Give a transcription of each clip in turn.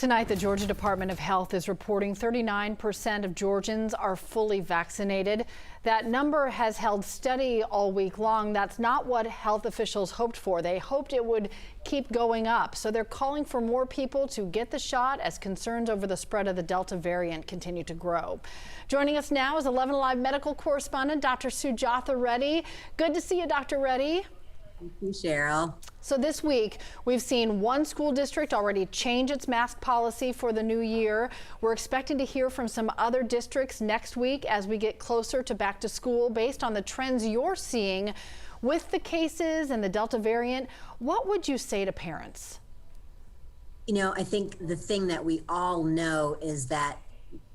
Tonight, the Georgia Department of Health is reporting 39% of Georgians are fully vaccinated. That number has held steady all week long. That's not what health officials hoped for. They hoped it would keep going up. So they're calling for more people to get the shot as concerns over the spread of the Delta variant continue to grow. Joining us now is 11 Alive Medical Correspondent Dr. Sujatha Reddy. Good to see you, Dr. Reddy. Thank you, Cheryl. So this week, we've seen one school district already change its mask policy for the new year. We're expecting to hear from some other districts next week as we get closer to back to school. Based on the trends you're seeing with the cases and the Delta variant, what would you say to parents? You know, I think the thing that we all know is that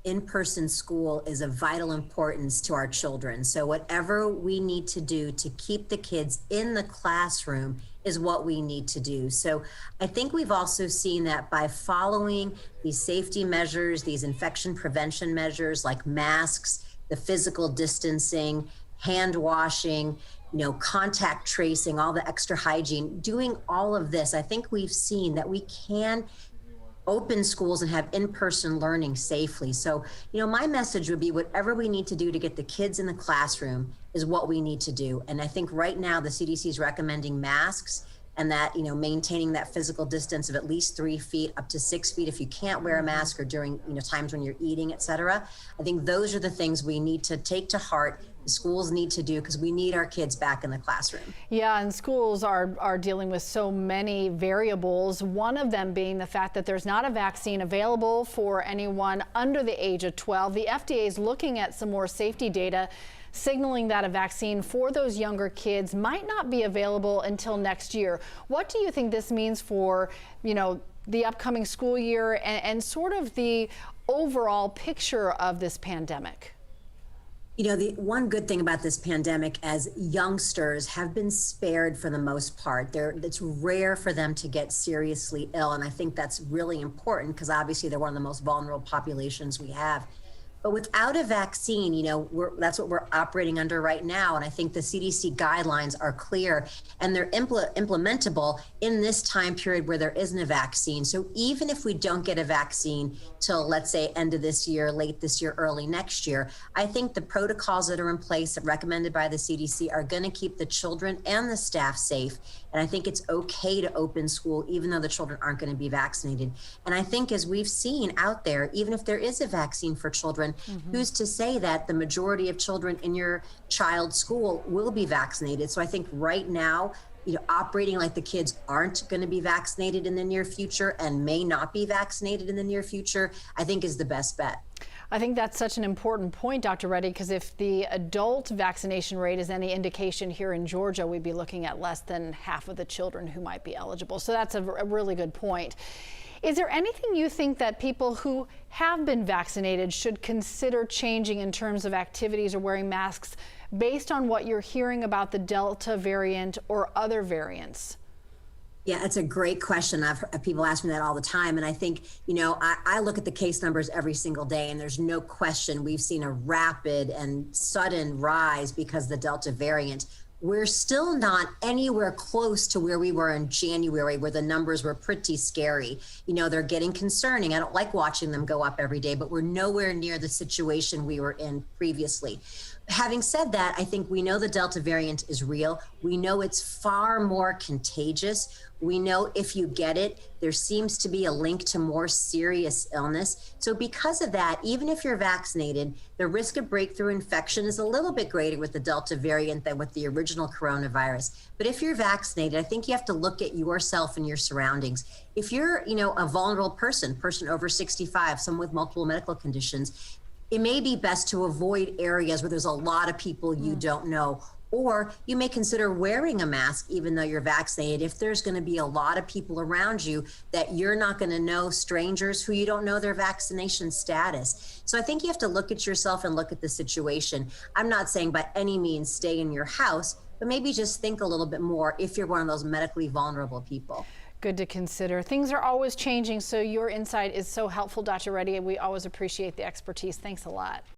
in-person school is of vital importance to our children. So whatever we need to do to keep the kids in the classroom is what we need to do. So I think we've also seen that by following these safety measures, these infection prevention measures like masks, the physical distancing, hand washing, contact tracing, all the extra hygiene, doing all of this, I think we've seen that we can open schools and have in-person learning safely. So, my message would be whatever we need to do to get the kids in the classroom is what we need to do. And I think right now the CDC is recommending masks and that, maintaining that physical distance of at least 3 feet up to 6 feet if you can't wear a mask or during, times when you're eating, et cetera. I think those are the things we need to take to heart. The schools need to do because we need our kids back in the classroom. Yeah, and schools are dealing with so many variables, one of them being the fact that there's not a vaccine available for anyone under the age of 12. The FDA is looking at some more safety data, signaling that a vaccine for those younger kids might not be available until next year. What do you think this means for, the upcoming school year and sort of the overall picture of this pandemic? The one good thing about this pandemic as youngsters have been spared for the most part. It's rare for them to get seriously ill. And I think that's really important because obviously they're one of the most vulnerable populations we have. But without a vaccine, that's what we're operating under right now. And I think the CDC guidelines are clear and they're implementable in this time period where there isn't a vaccine. So even if we don't get a vaccine till, let's say, end of this year, late this year, early next year, I think the protocols that are in place recommended by the CDC are going to keep the children and the staff safe. And I think it's okay to open school even though the children aren't going to be vaccinated. And I think as we've seen out there, even if there is a vaccine for children, who's to say that the majority of children in your child's school will be vaccinated? So I think right now, operating like the kids aren't going to be vaccinated in the near future and may not be vaccinated in the near future, I think is the best bet. I think that's such an important point, Dr. Reddy, because if the adult vaccination rate is any indication here in Georgia, we'd be looking at less than half of the children who might be eligible. So that's a really good point. Is there anything you think that people who have been vaccinated should consider changing in terms of activities or wearing masks based on what you're hearing about the Delta variant or other variants? Yeah, it's a great question. People ask me that all the time. And I think, I look at the case numbers every single day, and there's no question we've seen a rapid and sudden rise because of the Delta variant. We're still not anywhere close to where we were in January, where the numbers were pretty scary. They're getting concerning. I don't like watching them go up every day, but we're nowhere near the situation we were in previously. Having said that, I think we know the Delta variant is real. We know it's far more contagious. We know if you get it, there seems to be a link to more serious illness. So because of that, even if you're vaccinated, the risk of breakthrough infection is a little bit greater with the Delta variant than with the original coronavirus. But if you're vaccinated, I think you have to look at yourself and your surroundings. If you're, a vulnerable person over 65, someone with multiple medical conditions, it may be best to avoid areas where there's a lot of people you don't know. Or you may consider wearing a mask even though you're vaccinated if there's going to be a lot of people around you that you're not going to know, strangers who you don't know their vaccination status. So I think you have to look at yourself and look at the situation. I'm not saying by any means stay in your house, but maybe just think a little bit more if you're one of those medically vulnerable people. Good to consider. Things are always changing, so your insight is so helpful, Dr. Reddy, and we always appreciate the expertise. Thanks a lot.